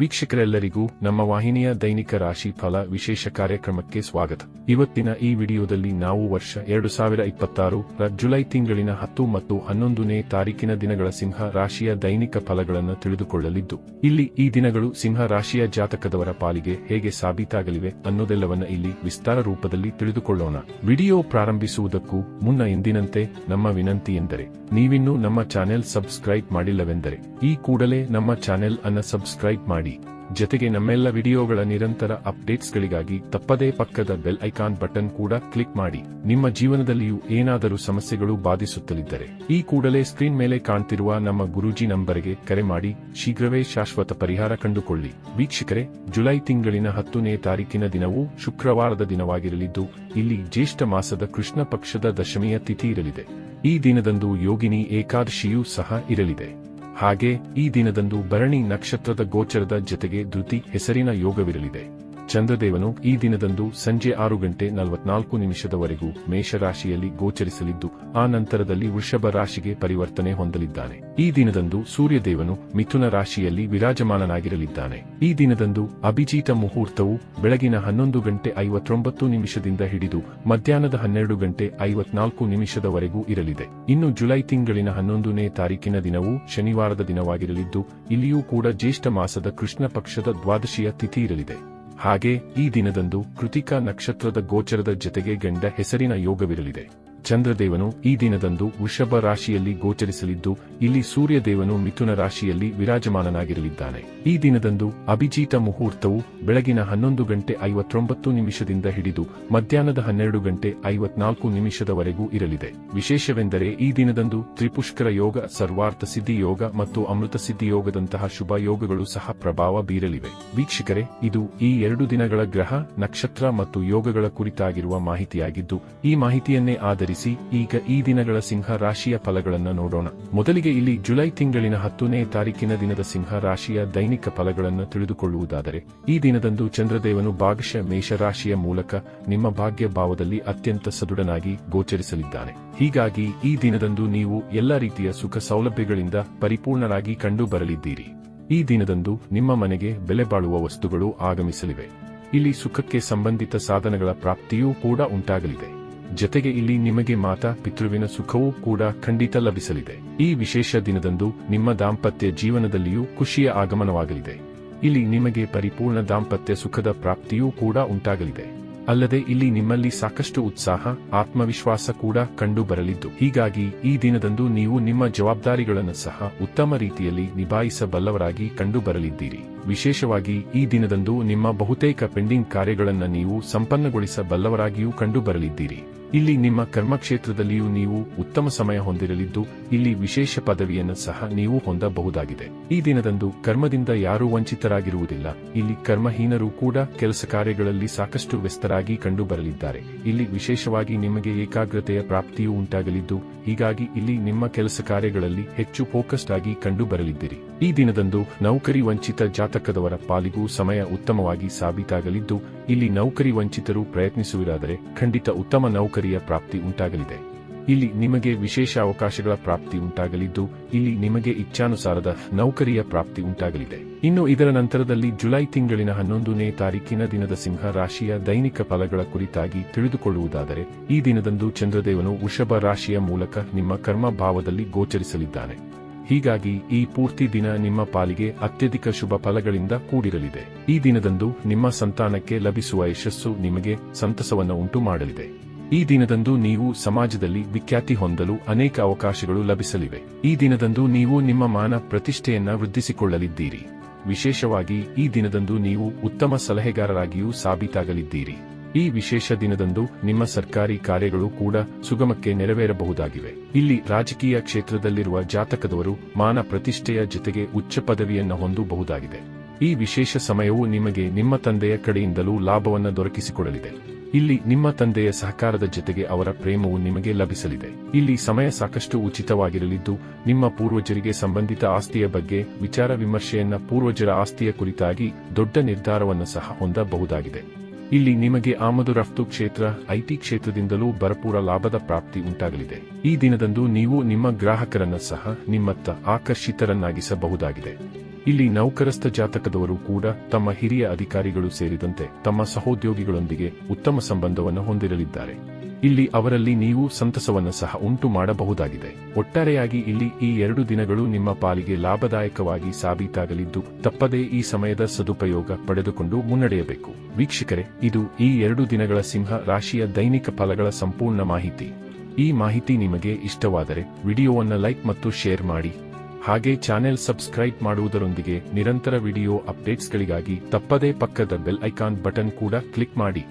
ವೀಕ್ಷಕರೆಲ್ಲರಿಗೂ ನಮ್ಮ ವಾಹಿನಿಯ ದೈನಿಕ ರಾಶಿ ಫಲ ವಿಶೇಷ ಕಾರ್ಯಕ್ರಮಕ್ಕೆ ಸ್ವಾಗತ. ಇವತ್ತಿನ ಈ ವಿಡಿಯೋದಲ್ಲಿ ನಾವು ವರ್ಷ 2026 ರ ಜುಲೈ ತಿಂಗಳಿನ 10 ಮತ್ತು 11ನೇ ತಾರೀಕಿನ ದಿನಗಳ ಸಿಂಹ ರಾಶಿಯ ದೈನಿಕ ಫಲಗಳನ್ನು ತಿಳಿದುಕೊಳ್ಳಲಿದ್ದು, ಇಲ್ಲಿ ಈ ದಿನಗಳು ಸಿಂಹ ರಾಶಿಯ ಜಾತಕದವರ ಪಾಲಿಗೆ ಹೇಗೆ ಸಾಬೀತಾಗಲಿವೆ ಅನ್ನೋದೆಲ್ಲವನ್ನ ಇಲ್ಲಿ ವಿಸ್ತಾರ ರೂಪದಲ್ಲಿ ತಿಳಿದುಕೊಳ್ಳೋಣ. ವಿಡಿಯೋ ಪ್ರಾರಂಭಿಸುವುದಕ್ಕೂ ಮುನ್ನ ಎಂದಿನಂತೆ ನಮ್ಮ ವಿನಂತಿ ಎಂದರೆ, ನೀವಿನ್ನೂ ನಮ್ಮ ಚಾನೆಲ್ ಸಬ್ಸ್ಕ್ರೈಬ್ ಮಾಡಿಲ್ಲವೆಂದರೆ ಈ ಕೂಡಲೇ ನಮ್ಮ ಚಾನೆಲ್ ಅನ್ನು ಸಬ್ಸ್ಕ್ರೈಬ್ ಮಾಡಿ. ಜೊತೆಗೆ ನಮ್ಮೆಲ್ಲ ವಿಡಿಯೋಗಳ ನಿರಂತರ ಅಪ್ಡೇಟ್ಸ್ಗಳಿಗಾಗಿ ತಪ್ಪದೇ ಪಕ್ಕದ ಬೆಲ್ ಐಕಾನ್ ಬಟನ್ ಕೂಡ ಕ್ಲಿಕ್ ಮಾಡಿ. ನಿಮ್ಮ ಜೀವನದಲ್ಲಿಯೂ ಏನಾದರೂ ಸಮಸ್ಯೆಗಳು ಬಾಧಿಸುತ್ತಲಿದ್ದರೆ ಈ ಕೂಡಲೇ ಸ್ಕ್ರೀನ್ ಮೇಲೆ ಕಾಣ್ತಿರುವ ನಮ್ಮ ಗುರೂಜಿ ನಂಬರ್ಗೆ ಕರೆ ಮಾಡಿ ಶೀಘ್ರವೇ ಶಾಶ್ವತ ಪರಿಹಾರ ಕಂಡುಕೊಳ್ಳಿ. ವೀಕ್ಷಕರೇ, ಜುಲೈ ತಿಂಗಳಿನ 10ನೇ ತಾರೀಕಿನ ದಿನವೂ ಶುಕ್ರವಾರದ ದಿನವಾಗಿರಲಿದ್ದು, ಇಲ್ಲಿ ಜ್ಯೇಷ್ಠ ಮಾಸದ ಕೃಷ್ಣ ಪಕ್ಷದ ದಶಮಿಯ ತಿಥಿ ಇರಲಿದೆ. ಈ ದಿನದಂದು ಯೋಗಿನಿ ಏಕಾದಶಿಯೂ ಸಹ ಇರಲಿದೆ. ಹಾಗೆ ಈ ದಿನದಂದು ಭರಣಿ ನಕ್ಷತ್ರದ ಗೋಚರದ ಜೊತೆಗೆ ಧೃತಿ ಹೆಸರಿನ ಯೋಗವಿರಲಿದೆ. ಚಂದ್ರದೇವನು ಈ ದಿನದಂದು ಸಂಜೆ 6:44 ಮೇಷರಾಶಿಯಲ್ಲಿ ಗೋಚರಿಸಲಿದ್ದು, ಆ ನಂತರದಲ್ಲಿ ವೃಷಭ ರಾಶಿಗೆ ಪರಿವರ್ತನೆ ಹೊಂದಲಿದ್ದಾನೆ. ಈ ದಿನದಂದು ಸೂರ್ಯದೇವನು ಮಿಥುನ ರಾಶಿಯಲ್ಲಿ ವಿರಾಜಮಾನನಾಗಿರಲಿದ್ದಾನೆ. ಈ ದಿನದಂದು ಅಭಿಜಿತ ಮುಹೂರ್ತವು ಬೆಳಗಿನ 11:59 ಹಿಡಿದು ಮಧ್ಯಾಹ್ನದ 12:54 ಇರಲಿದೆ. ಇನ್ನು ಜುಲೈ ತಿಂಗಳಿನ 11ನೇ ತಾರೀಕಿನ ದಿನವೂ ಶನಿವಾರದ ದಿನವಾಗಿರಲಿದ್ದು, ಇಲ್ಲಿಯೂ ಕೂಡ ಜ್ಯೇಷ್ಠ ಮಾಸದ ಕೃಷ್ಣ ಪಕ್ಷದ ದ್ವಾದಶಿಯ ತಿಥಿ ಇರಲಿದೆ. ಹಾಗೆ ಈ ದಿನದಂದು ಕೃತಿಕಾ ನಕ್ಷತ್ರದ ಗೋಚರದ ಜೊತೆಗೆ ಗಂಡ ಹೆಸರಿನ ಯೋಗವಿರಲಿದೆ. ಚಂದ್ರದೇವನು ಈ ದಿನದಂದು ವೃಷಭ ರಾಶಿಯಲ್ಲಿ ಗೋಚರಿಸಲಿದ್ದು, ಇಲ್ಲಿ ಸೂರ್ಯದೇವನು ಮಿಥುನ ರಾಶಿಯಲ್ಲಿ ವಿರಾಜಮಾನನಾಗಿರಲಿದ್ದಾನೆ. ಈ ದಿನದಂದು ಅಭಿಜಿತ ಮುಹೂರ್ತವು ಬೆಳಗಿನ 11:59 ಹಿಡಿದು ಮಧ್ಯಾಹ್ನದ 12:54 ಇರಲಿದೆ. ವಿಶೇಷವೆಂದರೆ ಈ ದಿನದಂದು ತ್ರಿಪುಷ್ಕರ ಯೋಗ, ಸರ್ವಾರ್ಥ ಸಿದ್ಧಿ ಯೋಗ ಮತ್ತು ಅಮೃತ ಸಿದ್ಧಿ ಯೋಗದಂತಹ ಶುಭ ಯೋಗಗಳು ಸಹ ಪ್ರಭಾವ ಬೀರಲಿವೆ. ವೀಕ್ಷಕರೇ, ಇದು ಈ 2 ದಿನಗಳ ಗ್ರಹ, ನಕ್ಷತ್ರ ಮತ್ತು ಯೋಗಗಳ ಕುರಿತಾಗಿರುವ ಮಾಹಿತಿಯಾಗಿದ್ದು, ಈ ಮಾಹಿತಿಯನ್ನೇ ಆಧರಿಸಿ ಈಗ ಈ ದಿನಗಳ ಸಿಂಹ ರಾಶಿಯ ಫಲಗಳನ್ನು ನೋಡೋಣ. ಮೊದಲಿಗೆ ಇಲ್ಲಿ ಜುಲೈ ತಿಂಗಳಿನ 10ನೇ ತಾರೀಕಿನ ದಿನದ ಸಿಂಹ ರಾಶಿಯ ದೈನಿಕ ಫಲಗಳನ್ನು ತಿಳಿದುಕೊಳ್ಳುವುದಾದರೆ, ಈ ದಿನದಂದು ಚಂದ್ರದೇವನು ಭಾಗಶಃ ಮೇಷರಾಶಿಯ ಮೂಲಕ ನಿಮ್ಮ ಭಾಗ್ಯ ಭಾವದಲ್ಲಿ ಅತ್ಯಂತ ಸದೃಢನಾಗಿ ಗೋಚರಿಸಲಿದ್ದಾನೆ. ಹೀಗಾಗಿ ಈ ದಿನದಂದು ನೀವು ಎಲ್ಲ ರೀತಿಯ ಸುಖ ಸೌಲಭ್ಯಗಳಿಂದ ಪರಿಪೂರ್ಣರಾಗಿ ಕಂಡು ಬರಲಿದ್ದೀರಿ. ಈ ದಿನದಂದು ನಿಮ್ಮ ಮನೆಗೆ ಬೆಲೆ ಬಾಳುವ ವಸ್ತುಗಳು ಆಗಮಿಸಲಿವೆ. ಇಲ್ಲಿ ಸುಖಕ್ಕೆ ಸಂಬಂಧಿತ ಸಾಧನಗಳ ಪ್ರಾಪ್ತಿಯೂ ಕೂಡ ಉಂಟಾಗಲಿದೆ. ಜೊತೆಗೆ ಇಲ್ಲಿ ನಿಮಗೆ ಮಾತಾ ಪಿತೃವಿನ ಸುಖವೂ ಕೂಡ ಖಂಡಿತ ಲಭಿಸಲಿದೆ. ಈ ವಿಶೇಷ ದಿನದಂದು ನಿಮ್ಮ ದಾಂಪತ್ಯ ಜೀವನದಲ್ಲಿಯೂ ಖುಷಿಯ ಆಗಮನವಾಗಲಿದೆ. ಇಲ್ಲಿ ನಿಮಗೆ ಪರಿಪೂರ್ಣ ದಾಂಪತ್ಯ ಸುಖದ ಪ್ರಾಪ್ತಿಯೂ ಕೂಡ ಉಂಟಾಗಲಿದೆ. ಅಲ್ಲದೆ ಇಲ್ಲಿ ನಿಮ್ಮಲ್ಲಿ ಸಾಕಷ್ಟು ಉತ್ಸಾಹ, ಆತ್ಮವಿಶ್ವಾಸ ಕೂಡ ಕಂಡು ಬರಲಿದ್ದು, ಹೀಗಾಗಿ ಈ ದಿನದಂದು ನೀವು ನಿಮ್ಮ ಜವಾಬ್ದಾರಿಗಳನ್ನು ಸಹ ಉತ್ತಮ ರೀತಿಯಲ್ಲಿ ನಿಭಾಯಿಸಬಲ್ಲವರಾಗಿ ಕಂಡು ಬರಲಿದ್ದೀರಿ. ವಿಶೇಷವಾಗಿ ಈ ದಿನದಂದು ನಿಮ್ಮ ಬಹುತೇಕ ಪೆಂಡಿಂಗ್ ಕಾರ್ಯಗಳನ್ನು ನೀವು ಸಂಪನ್ನಗೊಳಿಸಬಲ್ಲವರಾಗಿಯೂ ಕಂಡು ಬರಲಿದ್ದೀರಿ. ಇಲ್ಲಿ ನಿಮ್ಮ ಕರ್ಮಕ್ಷೇತ್ರದಲ್ಲಿಯೂ ನೀವು ಉತ್ತಮ ಸಮಯ ಹೊಂದಿರಲಿದ್ದು, ಇಲ್ಲಿ ವಿಶೇಷ ಪದವಿಯನ್ನು ಸಹ ನೀವು ಹೊಂದಬಹುದಾಗಿದೆ. ಈ ದಿನದಂದು ಕರ್ಮದಿಂದ ಯಾರೂ ವಂಚಿತರಾಗಿರುವುದಿಲ್ಲ. ಇಲ್ಲಿ ಕರ್ಮಹೀನರು ಕೂಡ ಕೆಲಸ ಕಾರ್ಯಗಳಲ್ಲಿ ಸಾಕಷ್ಟು ವ್ಯಸ್ತರಾಗಿ ಕಂಡು ಬರಲಿದ್ದಾರೆ. ಇಲ್ಲಿ ವಿಶೇಷವಾಗಿ ನಿಮಗೆ ಏಕಾಗ್ರತೆಯ ಪ್ರಾಪ್ತಿಯೂ ಉಂಟಾಗಲಿದ್ದು, ಹೀಗಾಗಿ ಇಲ್ಲಿ ನಿಮ್ಮ ಕೆಲಸ ಕಾರ್ಯಗಳಲ್ಲಿ ಹೆಚ್ಚು ಫೋಕಸ್ಡ್ ಆಗಿ ಕಂಡು ಬರಲಿದ್ದೀರಿ. ಈ ದಿನದಂದು ನೌಕರಿ ವಂಚಿತ ಜಾತಕದವರ ಪಾಲಿಗೂ ಸಮಯ ಉತ್ತಮವಾಗಿ ಸಾಬೀತಾಗಲಿದ್ದು, ಇಲ್ಲಿ ನೌಕರಿ ವಂಚಿತರು ಪ್ರಯತ್ನಿಸುವಿರಾದರೆ ಖಂಡಿತ ಉತ್ತಮ ನೌಕರಿಯ ಪ್ರಾಪ್ತಿ ಉಂಟಾಗಲಿದೆ. ಇಲ್ಲಿ ನಿಮಗೆ ವಿಶೇಷ ಅವಕಾಶಗಳ ಪ್ರಾಪ್ತಿ ಉಂಟಾಗಲಿದ್ದು, ಇಲ್ಲಿ ನಿಮಗೆ ಇಚ್ಛಾನುಸಾರದ ನೌಕರಿಯ ಪ್ರಾಪ್ತಿ ಉಂಟಾಗಲಿದೆ. ಇನ್ನು ಇದರ ನಂತರದಲ್ಲಿ ಜುಲೈ ತಿಂಗಳಿನ 11ನೇ ತಾರೀಕಿನ ದಿನದ ಸಿಂಹ ರಾಶಿಯ ದೈನಿಕ ಫಲಗಳ ಕುರಿತಾಗಿ ತಿಳಿದುಕೊಳ್ಳುವುದಾದರೆ, ಈ ದಿನದಂದು ಚಂದ್ರದೇವನು ವೃಷಭ ರಾಶಿಯ ಮೂಲಕ ನಿಮ್ಮ ಕರ್ಮ ಭಾವದಲ್ಲಿ ಗೋಚರಿಸಲಿದ್ದಾನೆ. ಹೀಗಾಗಿ ಈ ಪೂರ್ತಿ ದಿನ ನಿಮ್ಮ ಪಾಲಿಗೆ ಅತ್ಯಧಿಕ ಶುಭ ಫಲಗಳಿಂದ ಕೂಡಿರಲಿದೆ. ಈ ದಿನದಂದು ನಿಮ್ಮ ಸಂತಾನಕ್ಕೆ ಲಭಿಸುವ ಯಶಸ್ಸು ನಿಮಗೆ ಸಂತಸವನ್ನು ಉಂಟು ಮಾಡಲಿದೆ. ಈ ದಿನದಂದು ನೀವು ಸಮಾಜದಲ್ಲಿ ವಿಖ್ಯಾತಿ ಹೊಂದಲು ಅನೇಕ ಅವಕಾಶಗಳು ಲಭಿಸಲಿವೆ. ಈ ದಿನದಂದು ನೀವು ನಿಮ್ಮ ಮಾನ ಪ್ರತಿಷ್ಠೆಯನ್ನ ವೃದ್ಧಿಸಿಕೊಳ್ಳಲಿದ್ದೀರಿ. ವಿಶೇಷವಾಗಿ ಈ ದಿನದಂದು ನೀವು ಉತ್ತಮ ಸಲಹೆಗಾರರಾಗಿಯೂ ಸಾಬೀತಾಗಲಿದ್ದೀರಿ. ಈ ವಿಶೇಷ ದಿನದಂದು ನಿಮ್ಮ ಸರ್ಕಾರಿ ಕಾರ್ಯಗಳು ಕೂಡ ಸುಗಮಕ್ಕೆ ನೆರವೇರಬಹುದಾಗಿವೆ. ಇಲ್ಲಿ ರಾಜಕೀಯ ಕ್ಷೇತ್ರದಲ್ಲಿರುವ ಜಾತಕದವರು ಮಾನ ಪ್ರತಿಷ್ಠೆಯ ಜೊತೆಗೆ ಉಚ್ಚ ಪದವಿಯನ್ನು ಹೊಂದಬಹುದಾಗಿದೆ. ಈ ವಿಶೇಷ ಸಮಯವು ನಿಮಗೆ ನಿಮ್ಮ ತಂದೆಯ ಕಡೆಯಿಂದಲೂ ಲಾಭವನ್ನು ದೊರಕಿಸಿಕೊಡಲಿದೆ. ಇಲ್ಲಿ ನಿಮ್ಮ ತಂದೆಯ ಸಹಕಾರದ ಜೊತೆಗೆ ಅವರ ಪ್ರೇಮವು ನಿಮಗೆ ಲಭಿಸಲಿದೆ. ಇಲ್ಲಿ ಸಮಯ ಸಾಕಷ್ಟು ಉಚಿತವಾಗಿರಲಿದ್ದು, ನಿಮ್ಮ ಪೂರ್ವಜರಿಗೆ ಸಂಬಂಧಿತ ಆಸ್ತಿಯ ಬಗ್ಗೆ ವಿಚಾರ ವಿಮರ್ಶೆಯನ್ನ, ಪೂರ್ವಜರ ಆಸ್ತಿಯ ಕುರಿತಾಗಿ ದೊಡ್ಡ ನಿರ್ಧಾರವನ್ನು ಸಹ ಹೊಂದಬಹುದಾಗಿದೆ. ಇಲ್ಲಿ ನಿಮಗೆ ಆಮದು ರಫ್ತು ಕ್ಷೇತ್ರ, ಐಟಿ ಕ್ಷೇತ್ರದಿಂದಲೂ ಭರಪೂರ ಲಾಭದ ಪ್ರಾಪ್ತಿ ಉಂಟಾಗಲಿದೆ. ಈ ದಿನದಂದು ನೀವು ನಿಮ್ಮ ಗ್ರಾಹಕರನ್ನ ಸಹ ನಿಮ್ಮತ್ತ ಆಕರ್ಷಿತರನ್ನಾಗಿಸಬಹುದಾಗಿದೆ. ಇಲ್ಲಿ ನೌಕರಸ್ಥ ಜಾತಕದವರು ಕೂಡ ತಮ್ಮ ಹಿರಿಯ ಅಧಿಕಾರಿಗಳು ಸೇರಿದಂತೆ ತಮ್ಮ ಸಹೋದ್ಯೋಗಿಗಳೊಂದಿಗೆ ಉತ್ತಮ ಸಂಬಂಧವನ್ನು ಹೊಂದಿರಲಿದ್ದಾರೆ. ಇಲ್ಲಿ ಅವರಲ್ಲಿ ನೀವು ಸಂತಸವನ್ನು ಸಹ ಉಂಟು ಮಾಡಬಹುದಾಗಿದೆ. ಒಟ್ಟಾರೆಯಾಗಿ ಇಲ್ಲಿ ಈ 2 ದಿನಗಳು ನಿಮ್ಮ ಪಾಲಿಗೆ ಲಾಭದಾಯಕವಾಗಿ ಸಾಬೀತಾಗಲಿದ್ದು ತಪ್ಪದೇ ಈ ಸಮಯದ ಸದುಪಯೋಗ ಪಡೆದುಕೊಂಡು ಮುನ್ನಡೆಯಬೇಕು. ವೀಕ್ಷಕರೇ, ಇದು ಈ 2 ದಿನಗಳ ಸಿಂಹ ರಾಶಿಯ ದೈನಿಕ ಫಲಗಳ ಸಂಪೂರ್ಣ ಮಾಹಿತಿ. ಈ ಮಾಹಿತಿ ನಿಮಗೆ ಇಷ್ಟವಾದರೆ ವಿಡಿಯೋವನ್ನು ಲೈಕ್ ಮತ್ತು ಶೇರ್ ಮಾಡಿ. ಹಾಗೆ ಚಾನೆಲ್ ಸಬ್ಸ್ಕ್ರೈಬ್ ಮಾಡುವುದರೊಂದಿಗೆ ನಿರಂತರ ವಿಡಿಯೋ ಅಪ್ಡೇಟ್ಸ್ಗಳಿಗಾಗಿ ತಪ್ಪದೇ ಪಕ್ಕದ ಬೆಲ್ ಐಕಾನ್ ಬಟನ್ ಕೂಡ ಕ್ಲಿಕ್ ಮಾಡಿ.